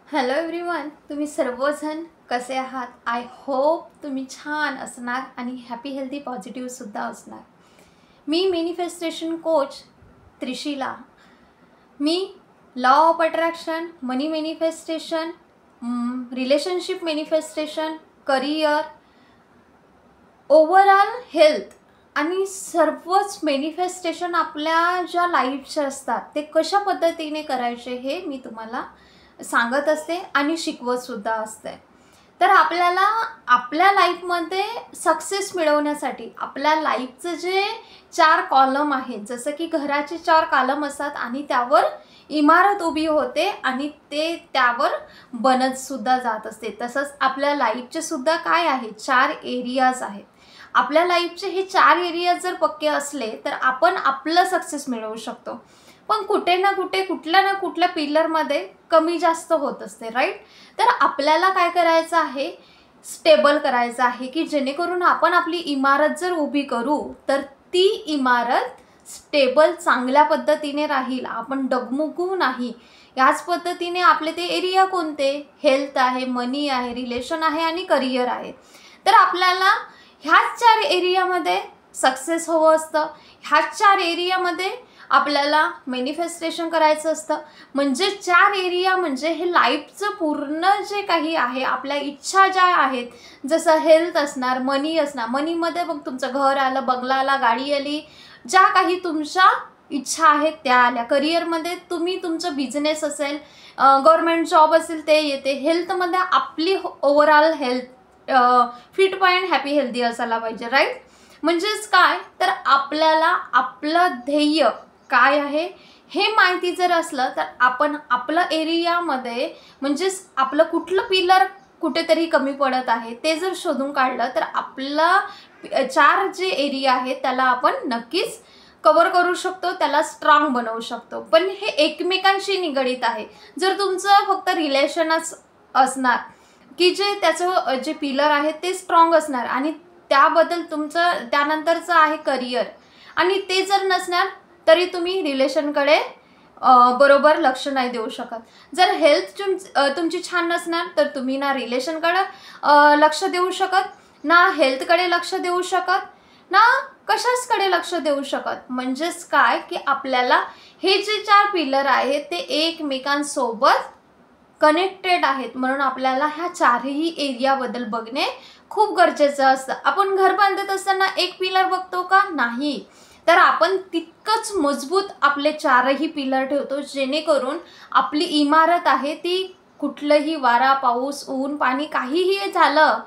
Hello everyone, तुम्ही सर्वजण कसे आहात? आय होप तुम्ही छान असणार आणि हॅपी हेल्दी पॉझिटिव्हसुद्धा असणार. मी मॅनिफेस्टेशन कोच त्रिशिला. मी law of attraction, money manifestation, relationship manifestation, career, overall health आणि सर्वच मॅनिफेस्टेशन आपल्या ज्या लाईफचे असतात ते कशा पद्धतीने करायचे हे मी तुम्हाला सांगत असते आणि शिकवतसुद्धा असते. तर आपल्याला आपल्या लाईफमध्ये सक्सेस मिळवण्यासाठी आपल्या लाईफचं जे 4 कॉलम आहेत, जसं की घराचे 4 कॉलम असतात आणि त्यावर इमारत उभी होते आणि ते त्यावर बनतसुद्धा जात असते. तसंच आपल्या लाईफचे सुद्धा काय आहे, 4 एरियाज आहेत. आपल्या लाईफचे हे 4 एरियाज जर पक्के असले तर आपण आपलं सक्सेस मिळवू शकतो. पण कुठे ना कुठे कुठल्या ना कुठल्या पिलरमध्ये कमी जास्त होत असते, राईट? तर आपल्याला काय करायचं आहे, स्टेबल करायचं आहे की जेणेकरून आपण आपली इमारत जर उभी करू तर ती इमारत स्टेबल चांगल्या पद्धतीने राहील, आपण डगमगू नाही. याच पद्धतीने आपले ते एरिया कोणते, हेल्थ आहे, मनी आहे, रिलेशन आहे आणि करिअर आहे. तर आपल्याला ह्याच 4 एरियामध्ये सक्सेस हवं असतं. ह्याच 4 एरियामध्ये आपल्याला मॅनिफेस्टेशन करायचं असतं. म्हणजे 4 एरिया म्हणजे हे लाईफचं पूर्ण जे काही आहे, आपल्या इच्छा ज्या आहेत, जसं हेल्थ असणार, मनी असणार. मनीमध्ये मग तुमचं घर आलं, बंगला आला, गाडी आली, ज्या काही तुमच्या इच्छा आहेत त्या आल्या. करिअरमध्ये तुम्ही तुमचं बिझनेस असेल, गव्हर्नमेंट जॉब असेल ते येते. हेल्थमध्ये आपली overall health fit point happy healthy असायला पाहिजे, राईट? म्हणजेच काय, तर आपल्याला आपलं ध्येय काय आहे हे माहिती जर असलं तर आपण आपलं एरियामध्ये म्हणजेच आपलं कुठलं पिलर कुठेतरी कमी पडत आहे ते जर शोधून काढलं तर आपला 4 जे एरिया आहेत त्याला आपण नक्कीच कव्हर करू शकतो, त्याला स्ट्रॉंग बनवू शकतो. पण हे एकमेकांशी निगडीत आहे. जर तुमचं फक्त रिलेशनच असणार की जे त्याचं जे पिलर आहे ते स्ट्रॉंग असणार आणि त्याबद्दल तुमचं त्यानंतरचं आहे करिअर आणि ते जर नसणार तरी तुम्ही रिलेशनकडे बरोबर लक्ष नाही देऊ शकत. जर हेल्थ तुमची छान नसणार तर तुम्ही ना रिलेशनकडे लक्ष देऊ शकत, ना हेल्थकडे लक्ष देऊ शकत, ना कशाचकडे लक्ष देऊ शकत. म्हणजेच काय की आपल्याला हे जे 4 पिलर आहेत ते एकमेकांसोबत कनेक्टेड आहेत. म्हणून आपल्याला ह्या 4ही एरियाबद्दल बघणे खूप गरजेचं असतं. आपण घर बांधत असताना एक पिलर बघतो का? नाही. तर आपण तितकंच मजबूत आपले 4ही पिलर ठेवतो जेणेकरून आपली इमारत आहे ती कुठलंही वारा, पाऊस, ऊन, पाणी काहीही झालं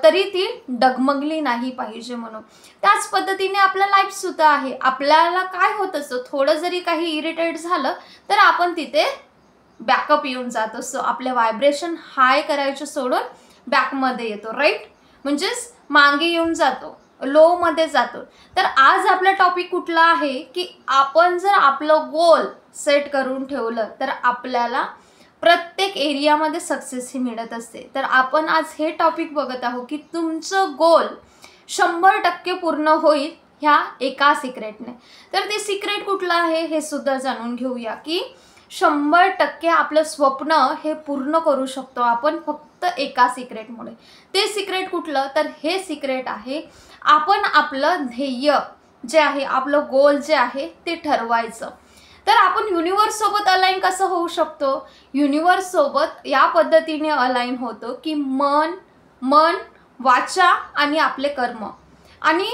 तरी ती डगमगली नाही पाहिजे म्हणून. त्याच पद्धतीने आपलं लाईफसुद्धा आहे. आपल्याला काय होत असतं, थोडं जरी काही इरिटेट झालं तर आपण तिथे बॅकअप येऊन जात असतो. आपले व्हायब्रेशन हाय करायचे सोडून बॅकमध्ये येतो, राईट? म्हणजेच मागे येऊन जातो, लोमध्ये जातो. तर आज आपला टॉपिक कुठला आहे की आपण जर आपलं गोल सेट करून ठेवलं तर आपल्याला प्रत्येक एरियामध्ये सक्सेस ही मिळत असते. तर आपण आज हे टॉपिक बघत आहोत की तुमचं गोल 100% पूर्ण होईल ह्या एका सिक्रेटने. तर ते सिक्रेट कुठलं आहे हे सुद्धा जाणून घेऊया की 100% आपलं स्वप्न हे पूर्ण करू शकतो आपण फक्त एका सिक्रेटमुळे. ते सिक्रेट कुठलं, तर हे सिक्रेट आहे आपण आपलं ध्येय जे आहे, आपलं गोल जे आहे ते ठरवायचं. तर आपण युनिवर्ससोबत अलाइन कसं होऊ शकतो? युनिवर्ससोबत या पद्धतीने अलाइन होतो की मन, वाचा आणि आपले कर्म आणि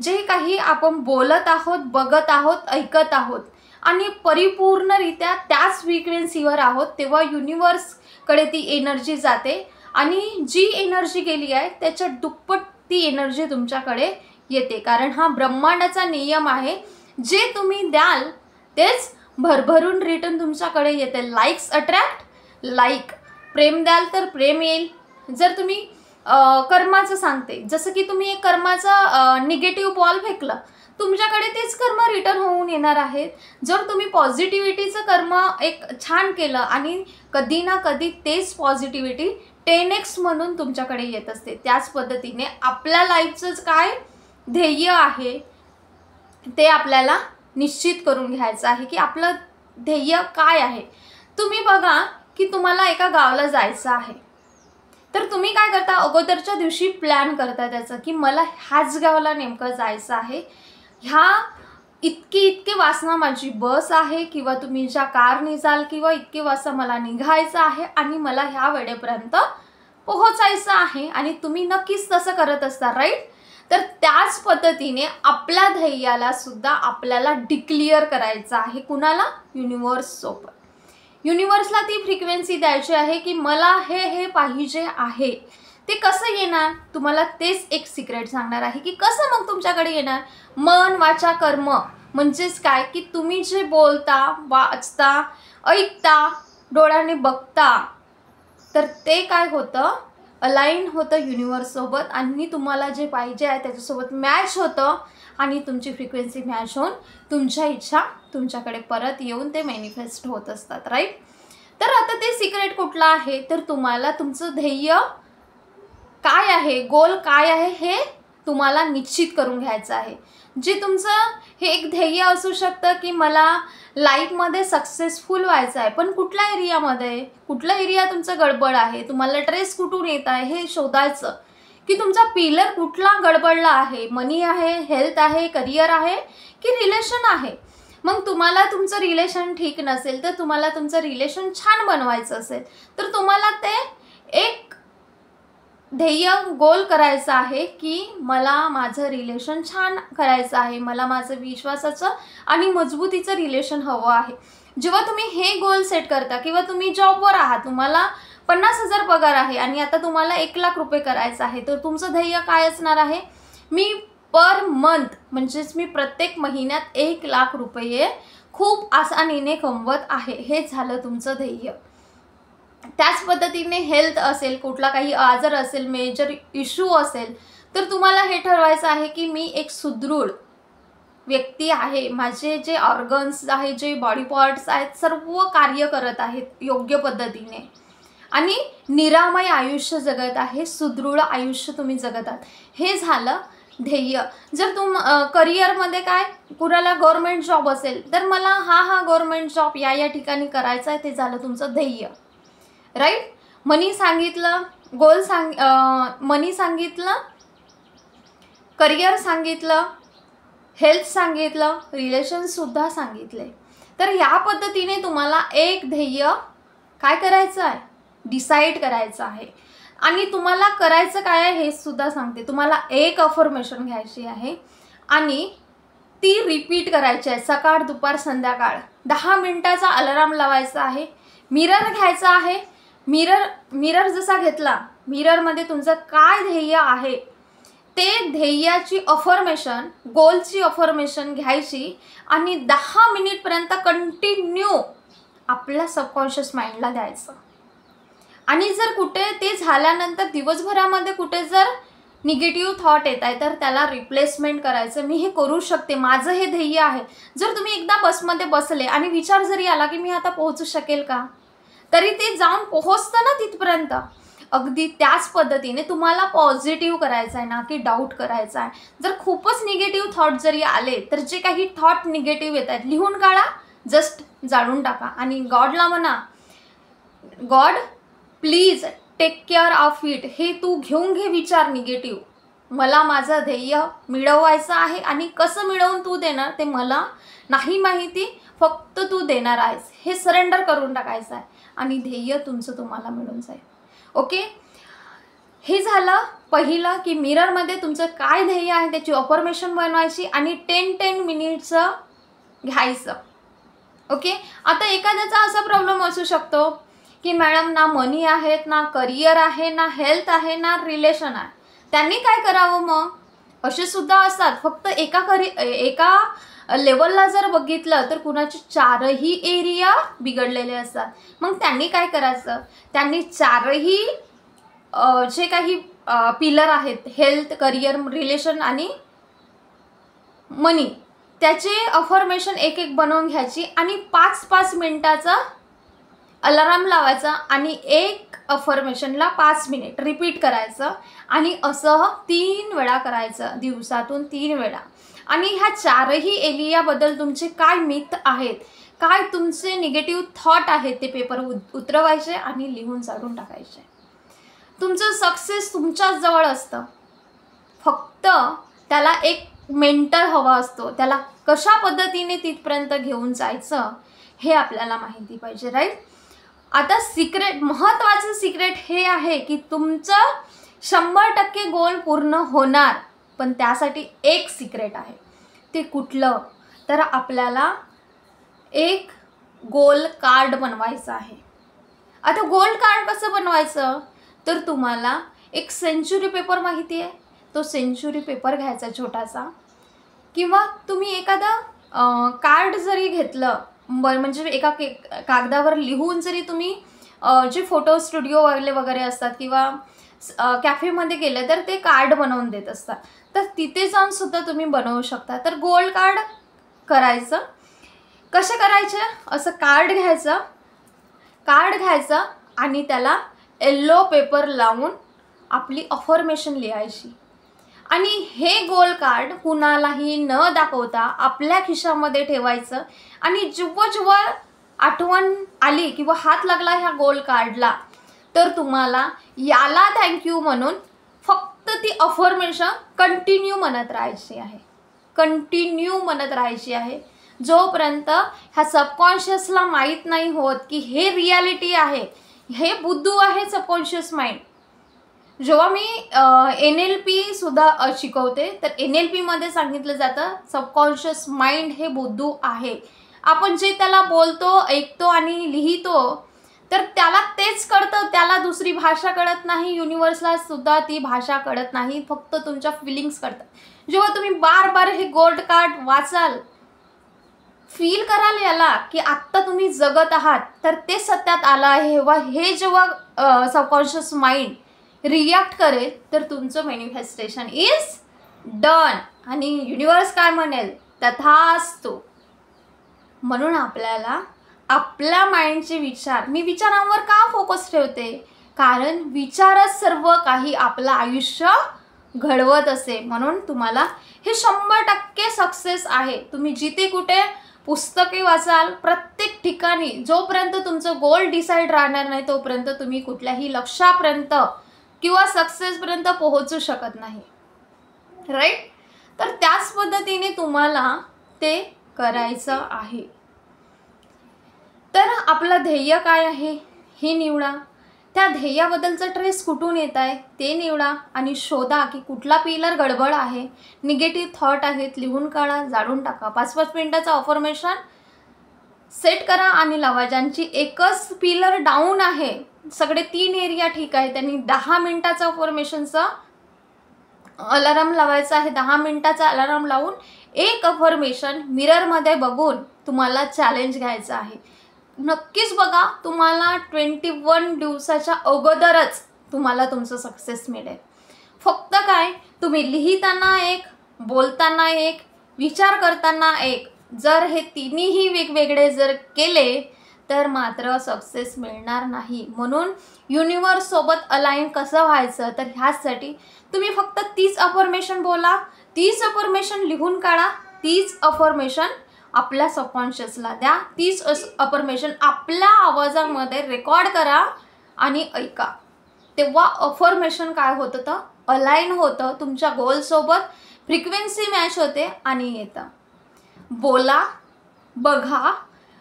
जे काही आपण बोलत आहोत, बघत आहोत, ऐकत आहोत आणि परिपूर्णरित्या त्याच फ्रिक्वेन्सीवर आहोत, तेव्हा युनिवर्सकडे ती एनर्जी जाते आणि जी एनर्जी गेली आहे त्याच्या दुप्पट ती एनर्जी तुमच्याकडे येते. कारण हा ब्रह्मांडाचा नियम आहे, जे तुम्ही द्याल तेच भरभरून रिटर्न तुमच्याकडे येते. Likes attract like. प्रेम द्याल तर प्रेम येईल. जर तुम्ही कर्माचं सांगते, जसं की तुम्ही एक कर्माचा निगेटिव्ह बॉल फेकला, तुमच्याकडे तेच कर्म रिटर्न होऊन येणार आहेत. जर तुम्ही पॉझिटिव्हिटीचं कर्म एक छान केलं आणि कधी ना कधी तेच पॉझिटिव्हिटी 10x म्हणून तुमच्याकडे येत असते. त्याच पद्धतीने आपल्या लाईफचं काय ध्येय आहे ते आपल्याला निश्चित करून घ्यायचं आहे की आपलं ध्येय काय आहे. तुम्ही बघा की तुम्हाला एका गावाला जायचं आहे, तर तुम्ही काय करता, अगोदरच्या दिवशी प्लॅन करता त्याचं की मला ह्याच गावाला नेमकं जायचं आहे, ह्या इतके वाजता माझी बस आहे किंवा तुम्ही ज्या कारने जाल किंवा इतके वाजता मला निघायचं आहे आणि मला ह्या वेळेपर्यंत पोहोचायचं आहे, आणि तुम्ही नक्कीच तसं करत असता, राईट. तर त्याच पद्धतीने आपल्या ध्येयाला सुद्धा आपल्याला डिक्लेअर करायचं आहे. कुणाला? युनिवर्स सोबत. युनिवर्सला ती फ्रिक्वेन्सी द्यायची आहे की मला हे पाहिजे आहे. ते कसं येणार, तुम्हाला तेच एक सिक्रेट सांगणार आहे की कसं मग तुमच्याकडे येणार. मन, वाचा, कर्म म्हणजेच काय की तुम्ही जे बोलता, वाचता, ऐकता, डोळ्याने बघता, तर ते काय होतं, अलाइन होतं युनिवर्ससोबत आणि तुम्हाला जे पाहिजे आहे त्याच्यासोबत मॅच होतं आणि तुमची फ्रिक्वेन्सी मॅच होऊन तुमच्या इच्छा तुमच्याकडे परत येऊन ते मॅनिफेस्ट होत असतात, राईट. तर आता ते सिक्रेट कुठलं आहे, तर तुम्हाला तुमचं ध्येय काय आहे, गोल काय आहे हे तुम्हाला निश्चित करून घ्यायचं आहे. जे तुमचं हे एक ध्येय असू शकतं की मला लाईफमध्ये सक्सेसफुल व्हायचं आहे, पण कुठल्या एरियामध्ये, कुठला एरिया तुमचं गडबड आहे, तुम्हाला ट्रेस कुठून येत आहे हे शोधायचं की तुमचा पिलर कुठला गडबडला आहे. मनी आहे, हेल्थ आहे, करिअर आहे की रिलेशन आहे. मग तुम्हाला तुमचं रिलेशन ठीक नसेल तर तुम्हाला तुमचं रिलेशन छान बनवायचं असेल तर तुम्हाला ते एक ध्येय गोल करायचं आहे की मला माझं रिलेशन छान करायचं आहे, मला माझं विश्वासाचं आणि मजबूतीचं रिलेशन हवं आहे. जेव्हा तुम्ही हे गोल सेट करता किंवा तुम्ही जॉबवर आहात, तुम्हाला 50,000 पगार आहे आणि आता तुम्हाला 1,00,000 रुपये करायचं आहे, तर तुमचं ध्येय काय असणार आहे, मी पर मंथ म्हणजेच मी प्रत्येक महिन्यात 1,00,000 रुपये खूप आसानीने कमवत आहे, हे झालं तुमचं ध्येय. त्याच पद्धतीने हेल्थ असेल, कुठला काही आजार असेल, मेजर इश्यू असेल, तर तुम्हाला हे ठरवायचं आहे की मी एक सुदृढ व्यक्ती आहे, माझे जे ऑर्गन्स आहेत, जे बॉडी पार्ट्स आहेत, सर्व कार्य करत आहेत योग्य पद्धतीने आणि निरामय आयुष्य जगत आहे, सुदृढ आयुष्य तुम्ही जगत आहात, हे झालं ध्येय. जर करिअरमध्ये काय, कुणाला गव्हर्नमेंट जॉब असेल तर मला हा गव्हर्नमेंट जॉब या ठिकाणी करायचा आहे, ते झालं तुमचं ध्येय, राईट. मनी सांगितलं, गोल मनी सांगितलं, करिअर सांगितलं, हेल्थ सांगितलं, रिलेशनसुद्धा सांगितले. तर या पद्धतीने तुम्हाला एक ध्येय काय करायचं आहे, डिसाईड करायचं आहे. आणि तुम्हाला करायचं काय आहे हे सुद्धा सांगते. तुम्हाला एक अफर्मेशन घ्यायची आहे आणि ती रिपीट करायची आहे सकाळ, दुपार, संध्याकाळ. 10 मिनिटाचा अलार्म लावायचा आहे. मिरर घ्यायचा आहे. मिरर जसा घेतला, मिररमध्ये तुमचं काय ध्येय आहे ते ध्येयाची अफर्मेशन, गोलची अफर्मेशन घ्यायची आणि 10 मिनिटपर्यंत कंटिन्यू आपल्या सबकॉन्शियस माइंडला द्यायचं. आणि जर कुठे ते झाल्यानंतर दिवसभरामध्ये कुठे जर निगेटिव्ह थॉट येत आहे तर त्याला रिप्लेसमेंट करायचं. मी हे करू शकते, माझं हे ध्येय आहे. जर तुम्ही एकदा बसमध्ये बसले आणि विचार जरी आला की मी आता पोहोचू शकेल का, तरी ते जाऊन पोहोचतं ना तिथपर्यंत. अगदी त्याच पद्धतीने तुम्हाला पॉझिटिव्ह करायचं आहे ना की डाऊट करायचा आहे. जर खूपच निगेटिव्ह थॉट जरी आले तर जे काही थॉट निगेटिव्ह येत आहेत लिहून काढा, जस्ट जाळून टाका आणि गॉडला म्हणा, God please take care of it. हे तू घेऊन घे विचार निगेटिव्ह. मला माझं ध्येय मिळवायचं आहे आणि कसं मिळवून तू देणार ते मला नाही माहिती, फक्त तू देणार आहेस, हे सरेंडर करून टाकायचं आहे आणि ध्येय तुमचं तुम्हाला मिळून जाईल. ओके, हे झालं पहिलं की मिररमध्ये तुमचं काय ध्येय आहे त्याची अफर्मेशन बनवायची आणि 10 मिनिट्सचं घ्यायचं. ओके, आता एखाद्याचा असा प्रॉब्लेम असू शकतो की मॅडम ना मनी आहेत, ना करिअर आहे, ना हेल्थ आहे, ना रिलेशन आहे. त्यांनी काय करावं मग, असे सुद्धा असतात. फक्त एका लेवलला जर बघितलं तर कुणाचे 4ही एरिया बिघडलेले असतात. मग त्यांनी काय करायचं, त्यांनी 4ही जे काही पिलर आहेत, हेल्थ, करिअर, रिलेशन आणि मनी, त्याचे अफर्मेशन एक बनवून घ्यायची आणि 5-5 मिनिटाचा अलार्म लावायचा आणि एक अफर्मेशनला 5 मिनिट रिपीट करायचं आणि असं 3 वेळा करायचं, दिवसातून 3 वेळा. आणि ह्या 4ही एरियाबद्दल तुमचे काय मिथ आहेत, काय तुमचे निगेटिव्ह थॉट आहेत ते पेपर उतरवायचे आणि लिहून जाळून टाकायचे. तुमचं सक्सेस तुमच्याच जवळ असतं, फक्त त्याला एक मेंटर हवा असतो. त्याला कशा पद्धतीने तिथपर्यंत घेऊन जायचं हे आपल्याला माहिती पाहिजे, राईट. आता महत्त्वाचं सिक्रेट हे आहे की तुमचं 100% गोल पूर्ण होणार, पण त्यासाठी एक सिक्रेट आहे. ते कुठलं? तर आपल्याला एक गोल कार्ड बनवायचं आहे. आता गोल कार्ड कसं बनवायचं? तर तुम्हाला एक सेंचुरी पेपर माहिती आहे, तो सेंचुरी पेपर घ्यायचा छोटासा, किंवा तुम्ही एखादं कार्ड जरी घेतलं, म्हणजे एका कागदावर लिहून जरी तुम्ही जे फोटो स्टुडिओ वगैरे असतात किंवा कॅफेमध्ये गेले तर ते कार्ड बनवून देत असतात, तर तिथे जाऊन सुद्धा तुम्ही बनवू शकता. तर गोल कार्ड करायचं. कसं करायचं? असं कार्ड घ्यायचं आणि त्याला येलो पेपर लावून आपली अफर्मेशन लिहायची. आणि हे गोल कार्ड कुणालाही न दाखवता आपल्या खिशामध्ये ठेवायचं. आणि जेव्हा आठवण आली किंवा हात लागला ह्या गोल कार्डला, तर तुम्हाला याला थँक्यू म्हणून फक्त ती अफर्मेशन कंटिन्यू म्हणत राहायची आहे, जोपर्यंत ह्या सबकॉन्शियसला माहीत नाही होत की हे रियालिटी आहे, हे बुद्धू आहे सबकॉन्शियस माइंड. जेव्हा मी NLP सुद्धा शिकवते, तर NLP मध्ये सांगितलं जातं सबकॉन्शियस माइंड हे बुद्धू आहे. आपण जे त्याला बोलतो, ऐकतो आणि लिहितो, तर त्याला तेच कळतं, त्याला दुसरी भाषा कळत नाही. युनिव्हर्सला सुद्धा ती भाषा कळत नाही, फक्त तुमच्या फिलिंग्स कळतात. जेव्हा तुम्ही बार हे गोल्ड कार्ड वाचाल, फील कराल याला की आत्ता तुम्ही जगत आहात, तर ते सत्यात आलं आहे. हे जेव्हा सबकॉन्शियस माइंड रिॲक्ट करेल, तर तुमचं मॅनिफेस्टेशन इज डन. आणि युनिव्हर्स काय म्हणेल? तथास्तु. म्हणून आपल्याला आपल्या माइंडचे विचार, मी विचारांवर का फोकस ठेवते? कारण विचारच सर्व काही आपलं आयुष्य घडवत असे. म्हणून तुम्हाला हे 100% सक्सेस आहे. तुम्ही जिथे कुठे पुस्तके वाचाल, प्रत्येक ठिकाणी, जोपर्यंत तुमचं गोल डिसाईड राहणार नाही तोपर्यंत तुम्ही कुठल्याही लक्ष्यापर्यंत किंवा सक्सेसपर्यंत पोहोचू शकत नाही, राईट. तर त्याच पद्धतीने तुम्हाला ते करायचं आहे. तर आपलं ध्येय काय आहे हे निवडा. त्या ध्येयाबद्दलचं ट्रेस कुठून येत आहे ते निवडा आणि शोधा की कुठला पिलर गडबड आहे, निगेटिव्ह थॉट आहेत, लिहून काढा, जाळून टाका. 5-5 मिनिटाचं अफर्मेशन सेट करा आणि लावा. ज्यांची एकच पिलर डाऊन आहे, सगळे 3 एरिया ठीक आहे, त्यांनी 10 मिनिटाचं अफर्मेशनचं अलार्म लावायचा आहे. 10 मिनिटाचा अलार्म लावून एक अफर्मेशन मिररमध्ये बघून तुम्हाला चॅलेंज घ्यायचं आहे. नक्कीच बघा, तुम्हाला 21 दिवसाच्या अगोदरच तुम्हाला तुमचं सक्सेस मिळेल. फक्त काय, तुम्ही लिहिताना एक, बोलताना एक, विचार करताना एक, जर हे तिन्हीही वेगवेगळे जर केले तर मात्र सक्सेस मिळणार नाही. म्हणून युनिव्हर्स सोबत अलाइन कसं व्हायचं, तर ह्यासाठी तुम्ही फक्त 30 अफर्मेशन बोला, 30 अफर्मेशन लिहून काढा, 30 अफर्मेशन आपल्या सबकॉन्शियसला द्या, 30 अफर्मेशन आपल्या आवाजामध्ये रेकॉर्ड करा आणि ऐका. तेव्हा अफर्मेशन काय होतं, तर अलाइन होतं तुमच्या गोलसोबत, फ्रिक्वेन्सी मॅच होते आणि येतं. बोला, बघा,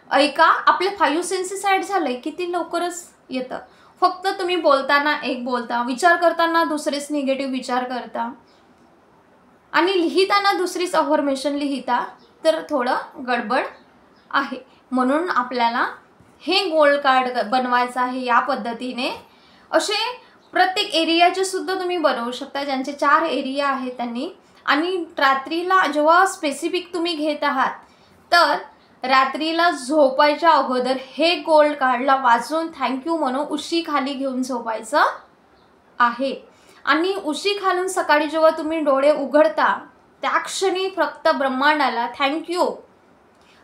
ऐका. आपले 5 सेन्सेस ॲड झाले किती लवकरच येतं. फक्त तुम्ही बोलताना एक बोलता, विचार करताना दुसरेच निगेटिव्ह विचार करता आणि लिहिताना दुसरीच अफर्मेशन लिहिता, तर थोडं गडबड आहे. म्हणून आपल्याला हे गोल्ड कार्ड बनवायचं आहे या पद्धतीने. असे प्रत्येक एरियाचे सुद्धा तुम्ही बनवू शकता, ज्यांचे 4 एरिया आहेत त्यांनी. आणि रात्रीला जेव्हा स्पेसिफिक तुम्ही घेत आहात, तर रात्रीला झोपायच्या अगोदर हे गोल्ड कार्डला वाचून थँक्यू म्हणून उशी खाली घेऊन झोपायचं आहे. आणि उशी खालून सकाळी जेव्हा तुम्ही डोळे उघडता, त्या क्षणी फक्त ब्रह्मांडाला थँक्यू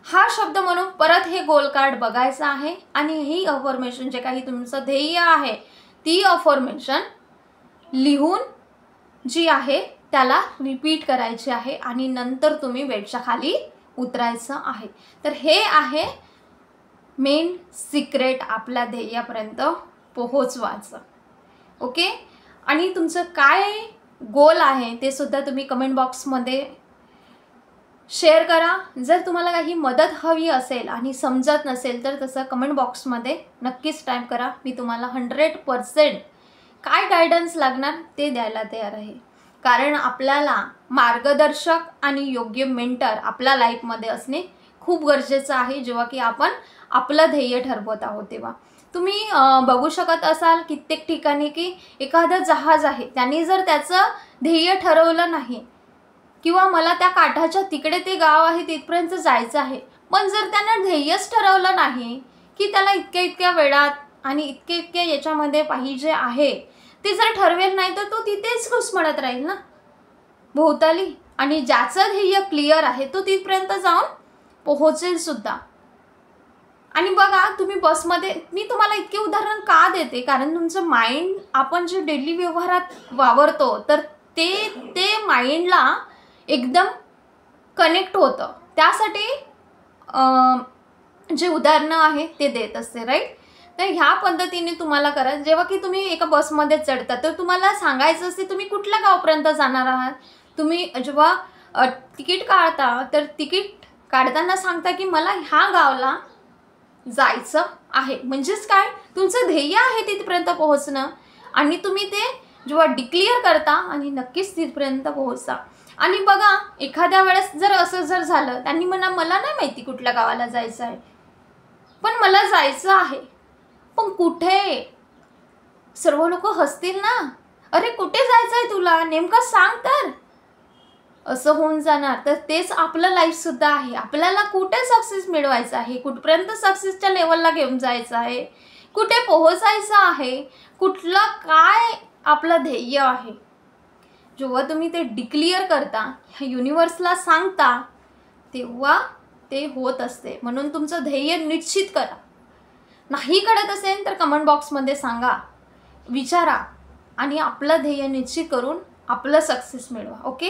हा शब्द म्हणून परत हे गोल कार्ड बघायचं आहे. आणि ही अफर्मेशन जे काही तुमचं ध्येय आहे, ती अफर्मेशन लिहून जी आहे त्याला रिपीट करायची आहे आणि नंतर तुम्ही बेडच्या खाली उतरायचं आहे. तर हे आहे मेन सिक्रेट आपल्या ध्येयापर्यंत पोहोचवायचं. ओके. आणि तुमचं काय गोल आहे ते सुद्धा तुम्ही कमेंट बॉक्समध्ये शेअर करा. जर तुम्हाला काही मदत हवी असेल आणि समजत नसेल तर तसं कमेंट बॉक्समध्ये नक्कीच टाईप करा. मी तुम्हाला 100% काय गायडन्स लागणार ते द्यायला तयार आहे. कारण आपल्याला मार्गदर्शक आणि योग्य मेंटर आपल्या लाईफमध्ये असणे खूप गरजेचं आहे, जेव्हा की आपण आपलं ध्येय ठरवत आहोत तेव्हा. तुम्ही बघू शकत असाल कित्येक ठिकाणी की एखादं जहाज आहे, त्यांनी जर त्याचं ध्येय ठरवलं नाही किंवा मला त्या काठाच्या तिकडे ते गाव आहे तिथपर्यंत जायचं आहे, पण जर त्यानं ध्येयच ठरवलं नाही की त्याला इतक्या वेळात आणि इतक्या याच्यामध्ये पाहिजे आहे, ते जर ठरवेल नाही तर तो तिथेच घुसमळत राहील ना भोवताली. आणि ज्याचं ध्येय क्लिअर आहे तो तिथपर्यंत जाऊन पोहोचेल सुद्धा. आणि बघा, तुम्ही बसमध्ये, मी तुम्हाला इतके उदाहरण का देते, कारण तुमचं माइंड, आपण जे डेली व्यवहारात वावरतो तर ते माइंडला एकदम कनेक्ट होतं. त्यासाठी जे उदाहरणं आहे ते देत असते, राईट. तर ह्या पद्धतीने तुम्हाला करा. जेव्हा की तुम्ही एका बसमध्ये चढता तर तुम्हाला सांगायचं असते तुम्ही कुठल्या गावापर्यंत जाणार आहात. तुम्ही जेव्हा तिकीट काढता तर तिकीट काढताना सांगता की मला ह्या गावाला जायचं आहे. म्हणजेच काय, तुमचं ध्येय आहे तिथपर्यंत पोहोचणं आणि तुम्ही ते जेव्हा डिक्लेअर करता आणि नक्कीच तिथपर्यंत पोहोचता. आणि बघा, एखाद्या वेळेस जर असं जर झालं, त्यांनी म्हणा मला नाही माहिती कुठल्या गावाला जायचं आहे, पण मला जायचं आहे, पण कुठे. सर्व लोक हसतील ना, अरे कुठे जायचं आहे तुला, नेमकं सांग तर. असं होऊन जाणार. तर तेच आपलं लाईफसुद्धा आहे. आपल्याला कुठे सक्सेस मिळवायचं आहे, कुठपर्यंत सक्सेसच्या लेवलला घेऊन जायचं आहे, कुठे पोहोचायचं आहे, कुठलं काय आपलं ध्येय आहे. जेव्हा तुम्ही ते डिक्लेअर करता, युनिवर्सला सांगता, तेव्हा ते होत असते. म्हणून तुमचं ध्येय निश्चित करा. नाही कळत असेल तर कमेंट बॉक्समध्ये सांगा, विचारा आणि आपलं ध्येय निश्चित करून आपलं सक्सेस मिळवा. ओके.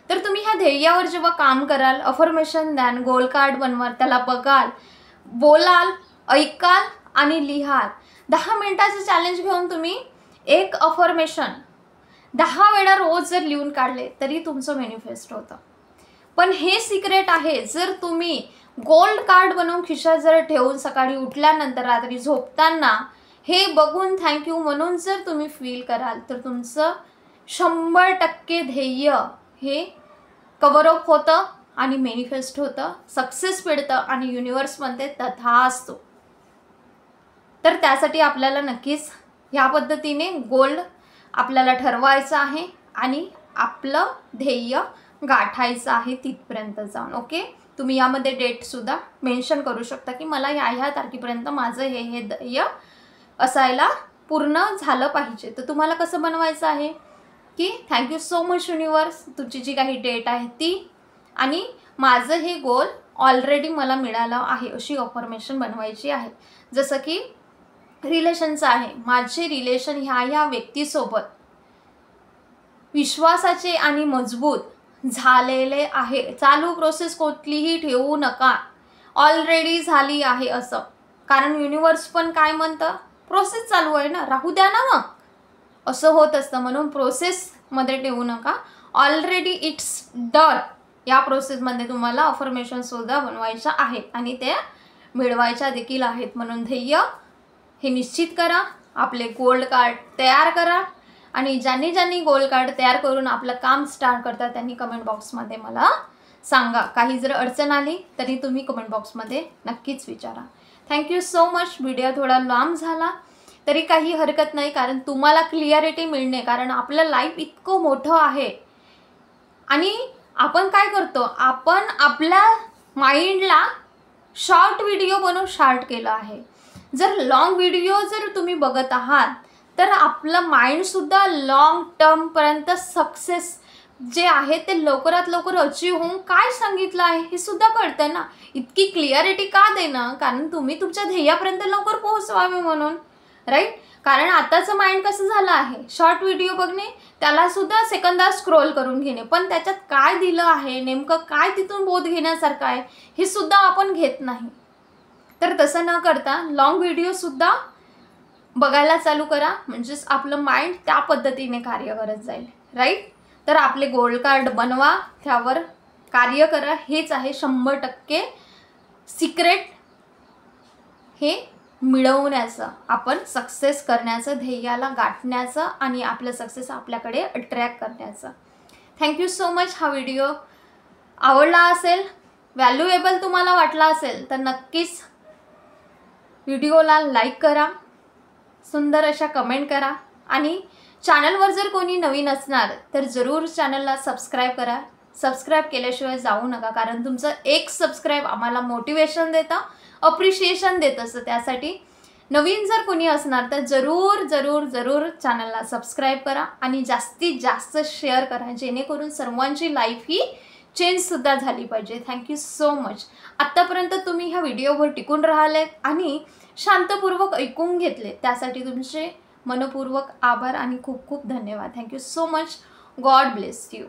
तर तुम्ही ह्या ध्येयावर जेव्हा काम कराल, अफर्मेशन द्याल, गोल कार्ड बनवाल, त्याला बघाल, बोलाल, ऐकाल आणि लिहाल. 10 मिनिटाचं चॅलेंज घेऊन तुम्ही एक अफर्मेशन 10 वेळा रोज जर लिहून काढले तरी तुमचं मॅनिफेस्ट होतं. पण हे सिक्रेट आहे, जर तुम्ही गोल्ड कार्ड बनवून खिशात जर ठेवून सकाळी उठल्यानंतर रात्री झोपताना हे बघून थँक्यू म्हणून जर तुम्ही फील कराल तर तुमचं 100% ध्येय हे कव्हरअप होतं आणि मॅनिफेस्ट होतं, सक्सेस मिळतं आणि युनिवर्समध्ये तथास्तु. तर त्यासाठी आपल्याला नक्कीच ह्या पद्धतीने गोल्ड आपल्याला ठरवायचं आहे आणि आपलं ध्येय गाठायचं आहे तिथपर्यंत जाऊन. ओके. तुम्ही यामध्ये डेटसुद्धा मेन्शन करू शकता की मला ह्या तारखेपर्यंत माझं हे ध्येय असायला पूर्ण झालं पाहिजे. तर तुम्हाला कसं बनवायचं आहे की थँक्यू सो मच युनिवर्स, तुमची जी काही डेट आहे ती आणि माझं हे गोल ऑलरेडी मला मिळालं आहे अशी अफर्मेशन बनवायची आहे. जसं की रिलेशनचं आहे, माझे रिलेशन ह्या व्यक्तीसोबत विश्वासाचे आणि मजबूत झालेले आहे. चालू प्रोसेस कुठलीही ठेवू नका, ऑलरेडी झाली आहे असं. कारण युनिवर्स पण काय म्हणतं, प्रोसेस चालू आहे ना, राहू द्या ना मग, असं होत असतं. म्हणून प्रोसेसमध्ये ठेवू नका, ऑलरेडी इट्स डन. या प्रोसेसमध्ये तुम्हाला अफर्मेशनसुद्धा बनवायच्या आहेत आणि त्या मिळवायच्या देखील आहेत. म्हणून ध्येय हे निश्चित करा, आपले गोल्ड कार्ड तयार करा आणि ज्यांनी गोल्ड कार्ड तयार करून आपलं काम स्टार्ट करतात त्यांनी कमेंट बॉक्समध्ये मला सांगा. काही जर अडचण आली तरी तुम्ही कमेंट बॉक्समध्ये नक्कीच विचारा. Thank you so much. व्हिडिओ थोडा लांब झाला तरी काही हरकत नाही, कारण तुम्हाला क्लिअरिटी मिळणे, कारण आपलं लाईफ इतकं मोठं आहे आणि आपण काय करतो, आपण आपल्या माइंडला शॉर्ट व्हिडिओ बनवून शॉर्ट केलं आहे. जर लॉंग व्हिडिओ जर तुम्ही बघत आहात तर आपलं माइंडसुद्धा लॉंग टर्मपर्यंत सक्सेस जे आहे ते लवकरात लवकर अचीव होऊन काय सांगितलं आहे हे सुद्धा कळतं ना. इतकी क्लिअरिटी का देणं, कारण तुम्ही तुमच्या ध्येयापर्यंत लवकर पोहोचवावे म्हणून, राईट. कारण आताचं माइंड कसं झालं आहे, शॉर्ट व्हिडिओ बघणे, त्यालासुद्धा सेकंदात स्क्रोल करून घेणे, पण त्याच्यात काय दिलं आहे, नेमकं काय तिथून बोध घेण्यासारखं आहे हे सुद्धा आपण घेत नाही. तर तसं न करता लॉंग व्हिडिओसुद्धा बघायला चालू करा, म्हणजेच आपलं माइंड त्या पद्धतीने कार्य करत जाईल, राईट. तर आपले गोल्ड कार्ड बनवा, त्यावर कार्य करा. हेच आहे 100% सिक्रेट हे मिळवण्याचं, आपण सक्सेस करण्याचं, ध्येयाला गाठण्याचं आणि आपलं सक्सेस आपल्याकडे अट्रॅक्ट करण्याचं. Thank you so much. हा व्हिडिओ आवडला असेल, व्हॅल्युएबल तुम्हाला वाटला असेल तर नक्कीच व्हिडिओला लाईक करा, सुंदर अशा कमेंट करा आणि चॅनलवर जर कोणी नवीन असणार तर जरूर चॅनलला सबस्क्राईब करा. सबस्क्राईब केल्याशिवाय जाऊ नका, कारण तुमचं एक सबस्क्राईब आम्हाला मोटिवेशन देतं, अप्रिशिएशन देत असतं. त्यासाठी नवीन जर कोणी असणार तर जरूर जरूर जरूर चॅनलला सबस्क्राईब करा आणि जास्तीत जास्त शेअर करा, जेणेकरून सर्वांची लाईफ ही चेंजसुद्धा झाली पाहिजे. Thank you so much. आत्तापर्यंत तुम्ही ह्या व्हिडिओवर टिकून राहिलेत आणि शांतपूर्वक ऐकून घेतले, त्यासाठी तुमचे मनपूर्वक आभार आणि खूप खूप धन्यवाद. Thank you so much. God bless you.